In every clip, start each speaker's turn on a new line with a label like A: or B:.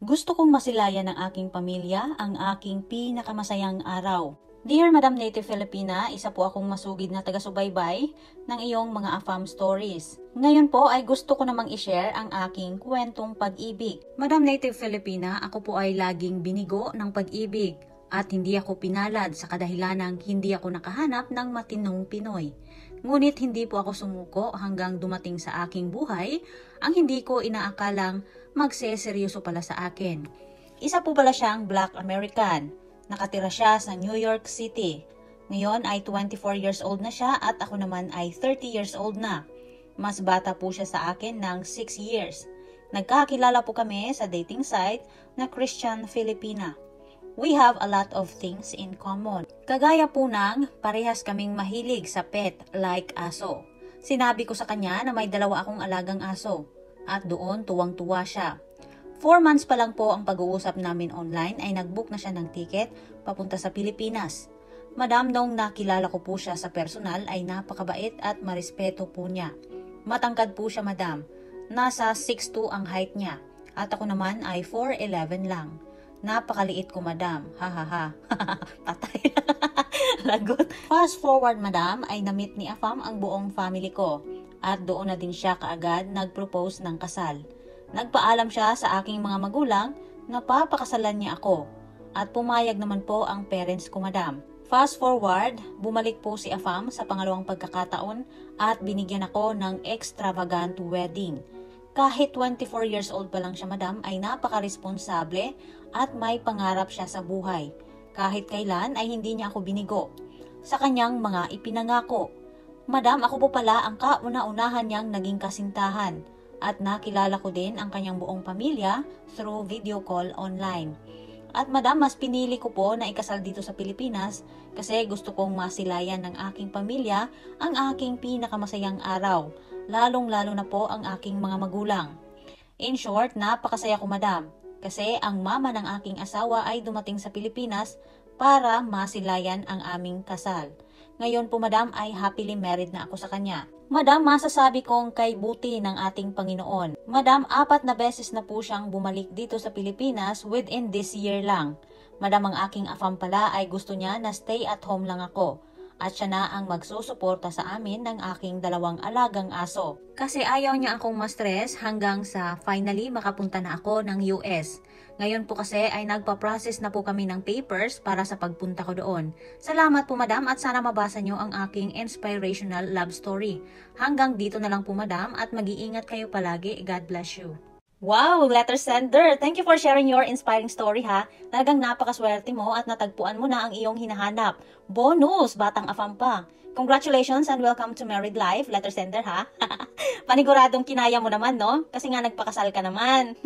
A: Gusto kong masilayan ng aking pamilya ang aking pinakamasayang araw. Dear Madam Native Filipina, isa po akong masugid na taga-subaybay ng iyong mga AFAM stories. Ngayon po ay gusto ko namang i-share ang aking kwentong pag-ibig. Madam Native Filipina, ako po ay laging binigo ng pag-ibig at hindi ako pinalad sa kadahilanang hindi ako nakahanap ng matinong Pinoy. Ngunit hindi po ako sumuko hanggang dumating sa aking buhay ang hindi ko inaakalang magseseryoso pala sa akin. Isa po pala siyang Black American. Nakatira siya sa New York City. Ngayon ay 24 years old na siya at ako naman ay 30 years old na. Mas bata po siya sa akin ng 6 years. Nagkakilala po kami sa dating site na Christian Filipina. We have a lot of things in common. Kagaya po ng parehas kaming mahilig sa pet like aso. Sinabi ko sa kanya na may dalawa akong alagang aso at doon tuwang-tuwa siya. 4 months pa lang po ang pag-uusap namin online ay nag-book na siya ng ticket papunta sa Pilipinas. Madam, nung nakilala ko po siya sa personal ay napakabait at marespeto po niya. Matangkad po siya, madam. Nasa 6'2" ang height niya at ako naman ay 4'11" lang. Napakaliit ko, madam. Hahaha. Patay. Lagot. Fast forward, madam, ay na-meet ni Afam ang buong family ko. At doon na din siya kaagad nag-propose ng kasal. Nagpaalam siya sa aking mga magulang na papakasalan niya ako. At pumayag naman po ang parents ko, madam. Fast forward, bumalik po si Afam sa pangalawang pagkakataon at binigyan ako ng extravagant wedding. Kahit 24 years old pa lang siya, madam, ay napaka-responsable at may pangarap siya sa buhay. Kahit kailan ay hindi niya ako binigo sa kanyang mga ipinangako. Madam, ako po pala ang kauna-unahan niyang naging kasintahan at nakilala ko din ang kanyang buong pamilya through video call online. At madam, mas pinili ko po na ikasal dito sa Pilipinas kasi gusto kong masilayan ng aking pamilya ang aking pinakamasayang araw. Lalong-lalo na po ang aking mga magulang. In short, napakasaya ko, madam, kasi ang mama ng aking asawa ay dumating sa Pilipinas para masilayan ang aming kasal. Ngayon po, madam, ay happily married na ako sa kanya. Madam, masasabi kong kay buti ng ating Panginoon. Madam, 4 na beses na po siyang bumalik dito sa Pilipinas within this year lang. Madam, ang aking afam pala ay gusto niya na stay at home lang ako. At siya na ang magsusuporta sa amin ng aking 2 alagang aso. Kasi ayaw niya akong ma-stress hanggang sa finally makapunta na ako ng US. Ngayon po kasi ay nagpa-process na po kami ng papers para sa pagpunta ko doon. Salamat po, madam, at sana mabasa niyo ang aking inspirational love story. Hanggang dito na lang po, madam, at mag-iingat kayo palagi. God bless you. Wow, letter sender! Thank you for sharing your inspiring story, ha. Talagang napakaswerte mo at natagpuan mo na ang iyong hinahanap. Bonus! Batang afam pa. Congratulations and welcome to married life, letter sender, ha. Paniguradong kinaya mo naman, no? Kasi nga nagpakasal ka naman.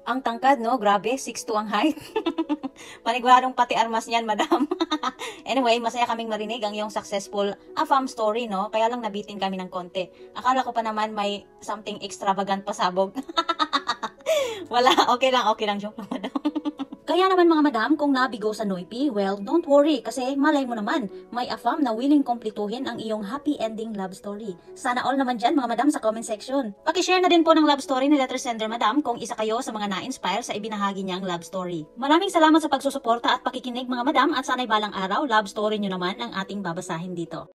A: Ang tangkad, no? Grabe, 6'2" ang height. Paniguradong pati armas niyan, madam. Anyway, masaya kaming marinig ang iyong successful AFAM story, no? Kaya lang nabitin kami ng konti. Akala ko pa naman may something extravagant pasabog. Wala, okay lang, joke lang, madam. Kaya naman, mga madam, kung nabigo sa Noipi, well, don't worry kasi malay mo naman, may AFAM na willing kumpletuhin ang iyong happy ending love story. Sana all naman dyan, mga madam, sa comment section. Pakishare na din po ng love story ni letter sender, madam, kung isa kayo sa mga na-inspire sa ibinahagi niyang love story. Maraming salamat sa pagsusuporta at pakikinig, mga madam, at sana'y balang araw, love story nyo naman ang ating babasahin dito.